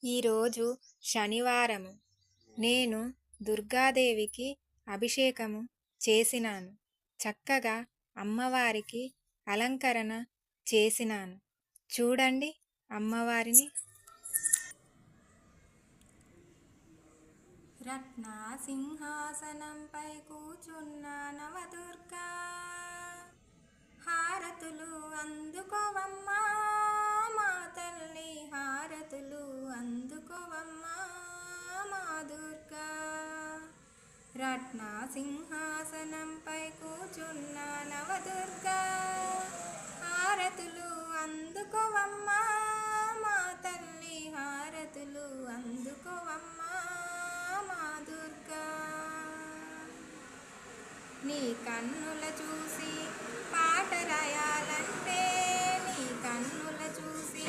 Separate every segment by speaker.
Speaker 1: ఈరోజు శనివారము. నేను దుర్గాదేవికి అభిషేకము చేసినాను. చక్కగా అమ్మవారికి అలంకరణ చేసినాను. చూడండి అమ్మవారిని. రత్నసింహాసనంపై కూర్చున్న నవదుర్గా, హారతులు అందుకోవమ్మా మా తల్లి, హారతులు అందుకోవమ్మా మా దుర్గా. రత్నసింహాసనంపై కూర్చున్న నవదుర్గా, హారతులు అందుకోవమ్మా మా తల్లి, హారతులు అందుకోవమ్మా మా దుర్గా. నీ కన్నుల చూసి పాట రాయాలంటే, నీ కన్నుల చూసి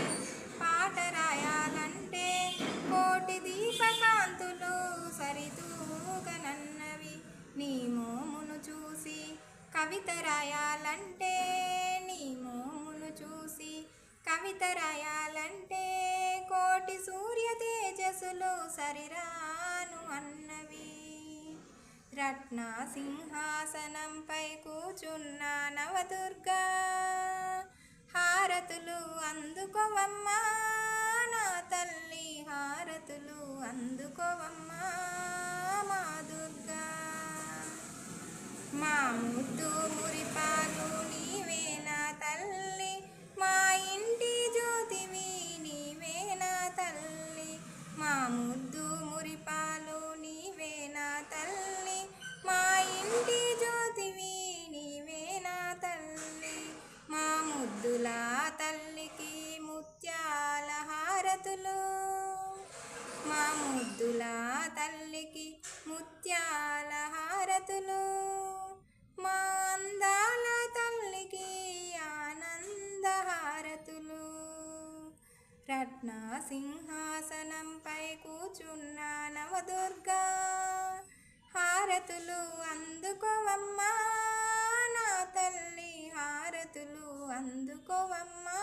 Speaker 1: పాట రాయాలంటే, కోటి దీపకాంతులు సరితూగనన్నవి. నీ మోమును చూసి కవిత రాయాలంటే, నీ మోమును చూసి కవిత రాయాలంటే, కోటి సూర్య తేజస్సులు సరిరాను అన్నవి. రత్నసింహాసనంపై కూర్చున్న నవదుర్గా, హారతులు అందుకోవమ్మా నా తల్లి, హారతులు అందుకోవమ్మా మా దుర్గా. మా ముద్దు మురిపాలు నీవే నా తల్లి, మా ఇంటి జ్యోతివి నీవే నా తల్లి. మా ముద్దు మురిపాలు నీవే నా తల్లి, మా ఇంటి జ్యోతివి నీవే నా తల్లి. మా ముద్దుల తల్లికి ముత్యాల హారతులు, మా ముద్దుల తల్లికి ముత్యాల హారతులు, మా అందాల తల్లికి ఆనంద హారతులు. రత్నసింహాసనంపై కూర్చున్న నవదుర్గా, హారతులు అందుకోవమ్మా నా తల్లి, హారతులు అందుకోవమ్మా